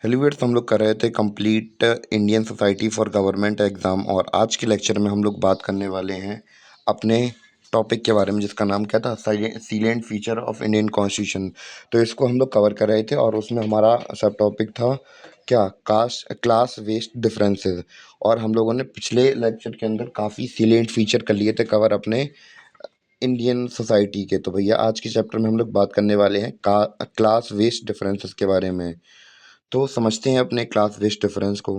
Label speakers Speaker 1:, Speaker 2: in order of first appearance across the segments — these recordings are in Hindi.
Speaker 1: हेलीवेट्स हम लोग कर रहे थे complete Indian society for government exam. और आज के लेक्चर में हम लोग बात करने वाले हैं अपने टॉपिक के बारे में, जिसका नाम क्या था, sealant feature of Indian constitution. तो इसको हम लोग कवर कर रहे थे और उसमें हमारा सब टॉपिक था क्या, कास्ट क्लास वेस्ट डिफरेंसेस। और हम लोगों ने पिछले लेक्चर के अंदर काफ़ी सीलेंट फीचर कर लिए थे कवर अपने इंडियन सोसाइटी के। तो भैया आज के चैप्टर में हम लोग बात करने वाले हैं क्लास वेस्ट डिफरेंसेस के बारे में। तो समझते हैं अपने क्लास वेस्ट डिफरेंस को।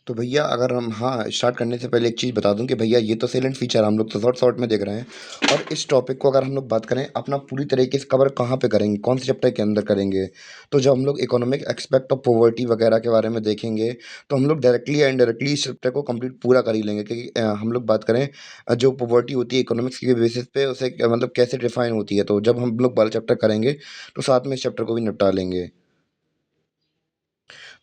Speaker 1: तो भैया अगर हम स्टार्ट करने से पहले एक चीज़ बता दूं कि भैया ये तो साइलेंट फीचर हम लोग तो शॉर्ट शॉर्ट में देख रहे हैं। और इस टॉपिक को अगर हम लोग बात करें अपना पूरी तरीके से कवर कहाँ पे करेंगे, कौन से चैप्टर के अंदर करेंगे, तो जब हम लोग इकोनॉमिक एक्सपेक्ट ऑफ पॉवर्टी वगैरह के बारे में देखेंगे तो हम लोग डायरेक्टली या इनडायरेक्टली इस चैप्टर को कंप्लीट पूरा कर ही लेंगे। क्योंकि हम लोग बात करें जो पॉवर्टी होती है इकोनॉमिक्स के बेसिस पे उसे मतलब कैसे डिफाइन होती है, तो जब हम लोग बारह चैप्टर करेंगे तो साथ में इस चैप्टर को भी निपटा लेंगे।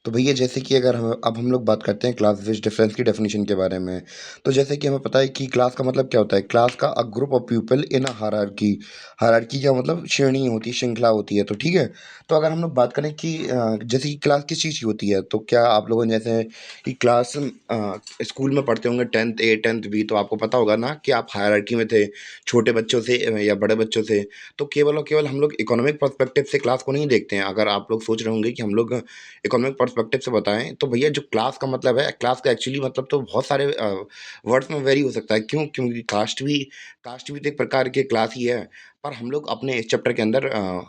Speaker 1: तो भैया जैसे कि अगर हम लोग बात करते हैं क्लास बेस्ड डिफरेंस की डेफिनेशन के बारे में। तो जैसे कि हमें पता है कि क्लास का मतलब क्या होता है, क्लास का a group of people in a hierarchy. Hierarchy का मतलब श्रेणी होती है, श्रृंखला होती है, तो ठीक है। तो अगर हम लोग बात करें कि जैसे कि क्लास किस चीज़ की होती है, तो क्या आप लोगों ने जैसे कि क्लास स्कूल में पढ़ते होंगे 10th ए 10th बी, तो आपको पता होगा ना कि आप हायरार्की में थे, छोटे बच्चों से या बड़े बच्चों से। तो केवल और केवल हम लोग इकोनॉमिक पर्सपेक्टिव से क्लास को नहीं देखते हैं। अगर आप लोग सोच रहे होंगे कि हम लोग इकोनॉमिक पर्सपेक्टिव से बताएं, तो भैया जो क्लास का मतलब है, क्लास का एक्चुअली मतलब तो बहुत सारे वर्ड्स में वेरी हो सकता है। क्यों? क्योंकि कास्ट भी तो एक प्रकार की क्लास ही है। पर हम लोग अपने इस चैप्टर के अंदर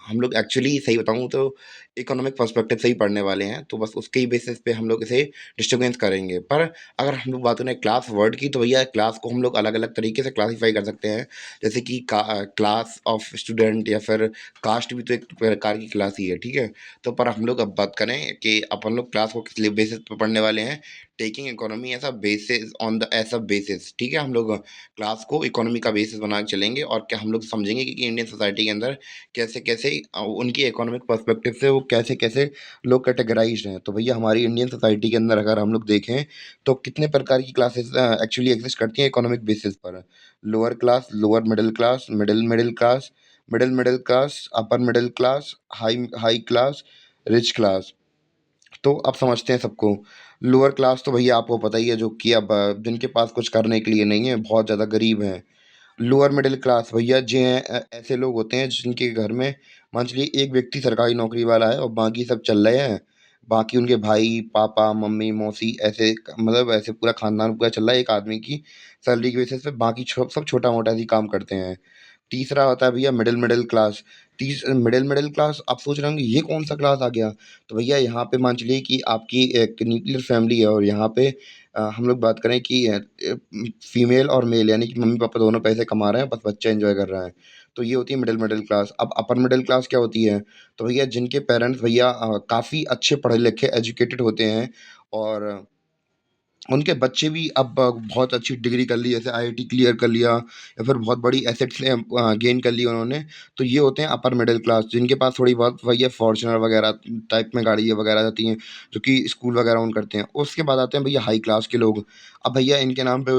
Speaker 1: हम लोग एक्चुअली सही बताऊं तो इकोनॉमिक पर्सपेक्टिव से ही पढ़ने वाले हैं, तो बस उसके ही बेसिस पे हम लोग इसे डिस्टर्बेंस करेंगे। पर अगर हम लोग बात करें क्लास वर्ड की, तो भैया क्लास को हम लोग अलग अलग तरीके से क्लासीफाई कर सकते हैं। जैसे कि क्लास ऑफ स्टूडेंट या फिर कास्ट भी तो एक प्रकार की क्लास ही है, ठीक है। तो पर हम लोग अब बात करें कि अपन लोग क्लास को किस बेसिस पे पढ़ने वाले हैं, taking economy as a basis on the as a basis, ठीक है। हम लोग क्लास को इकोनॉमी का बेसिस बना के चलेंगे और क्या हम लोग समझेंगे कि इंडियन सोसाइटी के अंदर कैसे कैसे उनकी इकोनॉमिक पर्सपेक्टिव से वो कैसे कैसे लोग कैटेगराइज्ड हैं। तो भैया हमारी इंडियन सोसाइटी के अंदर अगर हम लोग देखें तो कितने प्रकार की क्लासेस एक्चुअली एग्जिस्ट करती हैं इकोनॉमिक बेसिस पर। Lower class, lower middle class, middle middle class, middle middle class, upper middle class, high high class, rich class. तो अब समझते हैं सबको। लोअर क्लास तो भैया आपको पता ही है, जो कि अब जिनके पास कुछ करने के लिए नहीं है, बहुत ज़्यादा गरीब हैं। लोअर मिडिल क्लास भैया जो हैं ऐसे लोग होते हैं जिनके घर में मान चलिए एक व्यक्ति सरकारी नौकरी वाला है और बाकी सब चल रहे हैं। बाकी उनके भाई, पापा, मम्मी, मौसी ऐसे मतलब ऐसे पूरा खानदान पूरा चल रहा है एक आदमी की सैलरी की बेसिस पे। बाकी सब छोटा-मोटा ही काम करते हैं। तीसरा होता है भैया middle middle class. Middle middle class आप सोच रहे होंगे ये कौन सा क्लास आ गया? तो भैया यहाँ पे मान चलिए कि आपकी एक न्यूक्लियर फैमिली है और यहाँ पे हम लोग बात करें कि फीमेल और मेल यानी कि मम्मी पापा दोनों पैसे कमा रहे हैं, बस बच्चा एंजॉय कर रहा है। तो ये होती है मिडिल मिडिल क्लास। अब अपर मिडिल क्लास क्या होती है? तो भैया जिनके पेरेंट्स भैया काफ़ी अच्छे पढ़े लिखे एजुकेटेड होते हैं और उनके बच्चे भी अब बहुत अच्छी डिग्री कर ली, जैसे आईआईटी क्लियर कर लिया या फिर बहुत बड़ी एसेट्स गेन कर ली उन्होंने। तो ये होते हैं अपर मिडिल क्लास, जिनके पास थोड़ी बहुत वही है फॉर्च्यूनर वगैरह टाइप में गाड़ियाँ वगैरह आती हैं, जो कि स्कूल वगैरह ओन करते हैं। उसके बाद आते हैं भैया हाई क्लास के लोग। अब भैया इनके नाम पे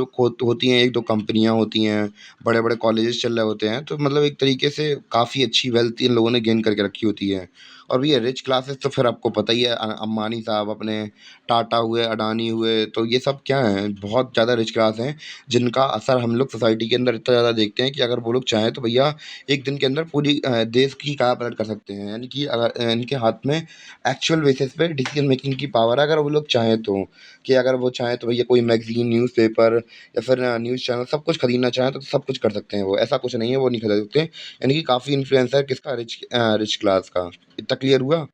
Speaker 1: होती हैं एक दो कंपनियाँ होती हैं, बड़े बड़े कॉलेजेस चल रहे होते हैं, तो मतलब एक तरीके से काफ़ी अच्छी वेल्थ इन लोगों ने गेन करके रखी होती है। और भैया रिच क्लासेस तो फिर आपको पता ही है, अंबानी साहब अपने, टाटा हुए, अडानी हुए, तो ये सब क्या हैं, बहुत ज़्यादा रिच क्लास हैं, जिनका असर हम लोग सोसाइटी के अंदर इतना ज़्यादा देखते हैं कि अगर वो लोग चाहें तो भैया एक दिन के अंदर पूरी देश की काया पलट कर सकते हैं। यानी कि अगर इनके हाथ में एक्चुअल बेसिस पे डिसीजन मेकिंग की पावर है, अगर वो लोग चाहें तो। कि अगर वो चाहें तो भैया कोई मैगज़ीन, न्यूज़पेपर या फिर न्यूज़ चैनल सब कुछ खरीदना चाहें तो सब कुछ कर सकते हैं वो। ऐसा कुछ नहीं है वो नहीं खरीद सकते। यानी कि काफ़ी इन्फ्लुएंस है किसका, रिच क्लास का। इतना क्लियर हुआ?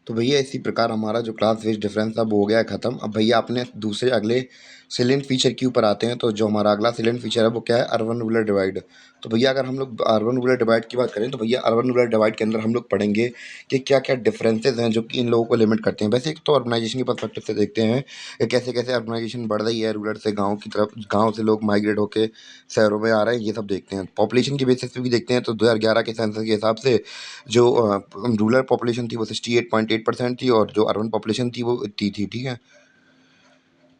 Speaker 1: तो भैया इसी प्रकार हमारा जो क्लास वेज डिफरेंस था वो हो गया है ख़त्म। अब भैया अपने दूसरे अगले सेलेंट फीचर के ऊपर आते हैं। तो जो हमारा अगला सेलेंट फीचर है वो क्या है, अर्बन रूरल डिवाइड। तो भैया अगर हम लोग अर्बन रूरल डिवाइड की बात करें तो भैया अर्बन रूरल डिवाइड के अंदर हम लोग पढ़ेंगे कि क्या क्या डिफरेंसेस हैं जो कि इन लोगों को लिमिट करते हैं। वैसे एक तो अर्बनाइजेशन के पर्सपेक्टिव से देखते हैं कि कैसे कैसे अर्बनाइजेशन बढ़ रही है, रूरल से गाँव की तरफ, गाँव से लोग माइग्रेट होकर शहरों में आ रहे हैं, ये सब देखते हैं। पॉपुलेशन की बेसिस पे भी देखते हैं। तो 2011 के सेंसस के हिसाब से जो रूरल पॉपुलेशन थी वो 68.8% थी और जो अर्बन पॉपुलेशन थी वो इतनी थी, ठीक है।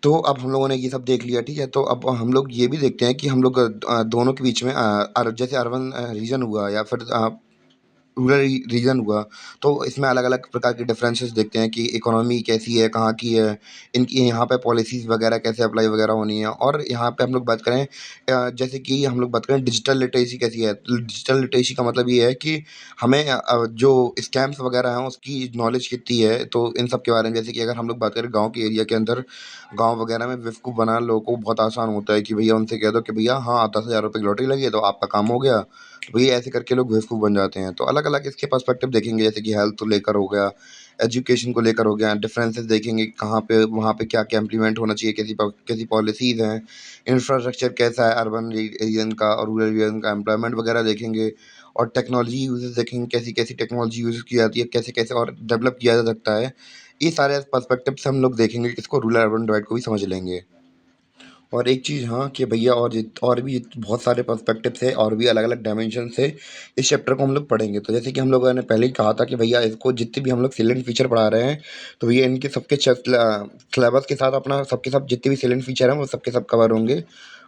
Speaker 1: तो अब हम लोगों ने ये सब देख लिया, ठीक है। तो अब हम लोग ये भी देखते हैं कि हम लोग दोनों के बीच में जैसे अर्बन रीजन हुआ या फिर रूरल रीजन हुआ, तो इसमें अलग-अलग प्रकार के डिफरेंसेस देखते हैं कि इकोनॉमी कैसी है, कहाँ की है, इनकी यहाँ पे पॉलिसीज़ वगैरह कैसे अप्लाई वगैरह होनी है। और यहाँ पे हम लोग बात करें जैसे कि हम लोग बात करें डिजिटल लिटरेसी कैसी है। डिजिटल लिटरेसी का मतलब ये है कि हमें जो स्कैम्स वगैरह हैं उसकी नॉलेज कितनी है, तो इन सब के बारे में। जैसे कि अगर हम लोग बात करें गाँव के एरिया के अंदर, गाँव वगैरह में बेवकूफ़ बनाना लोगों को बहुत आसान होता है कि भैया उनसे कह दो कि भैया हाँ, 10,000 रुपए की लॉटरी लगी है तो आपका काम हो गया। तो भैया ऐसे करके लोग बेवकूफ़ बन जाते हैं। तो अलग-अलग इसके पर्सपेक्टिव देखेंगे, जैसे कि हेल्थ को लेकर हो गया, एजुकेशन को लेकर हो गया, डिफरेंसेस देखेंगे कहाँ पे वहाँ पे क्या-क्या इम्प्लीमेंट होना चाहिए, कैसी पॉलिसीज़ हैं, इंफ्रास्ट्रक्चर कैसा है अर्बन रीजन का और रूरल रीजन का, एम्प्लॉयमेंट वगैरह देखेंगे। और टेक्नोलॉजी यूज़ेज़ देखेंगे, कैसी-कैसी टेक्नोलॉजी यूज़ की जाती है, कैसे-कैसे और डेवलप किया जा सकता है। ये सारे पर्सपेक्टिव से हम लोग देखेंगे, इसको रूरल अर्बन डिवाइड को भी समझ लेंगे। और एक चीज़ हाँ, कि भैया और भी बहुत सारे पर्सपेक्टिव से और भी अलग-अलग डायमेंशन से इस चैप्टर को हम लोग पढ़ेंगे। तो जैसे कि हम लोगों ने पहले ही कहा था कि भैया इसको जितने भी हम लोग सैलेंट फीचर पढ़ा रहे हैं, तो भैया इनके सबके सिलेबस के साथ अपना सबके सब जितने भी सैलेंट फीचर हैं वो सबके सब कवर होंगे।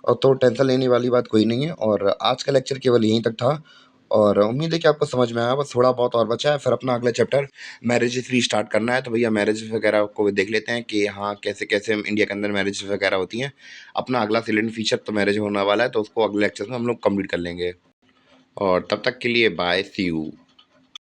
Speaker 1: और तो टेंशन लेने वाली बात कोई नहीं है। और आज का लेक्चर केवल यहीं तक था और उम्मीद है कि आपको समझ में आया। बस थोड़ा बहुत और बचा है, फिर अपना अगला चैप्टर मैरिजेज़ रीस्टार्ट करना है। तो भैया मैरिज वगैरह को देख लेते हैं कि हाँ, कैसे-कैसे इंडिया के अंदर मैरिज वगैरह होती हैं। अपना अगला साइलेंट फीचर तो मैरिज होने वाला है, तो उसको अगले लेक्चर में हम लोग कंप्लीट कर लेंगे। और तब तक के लिए बाय, सी यू।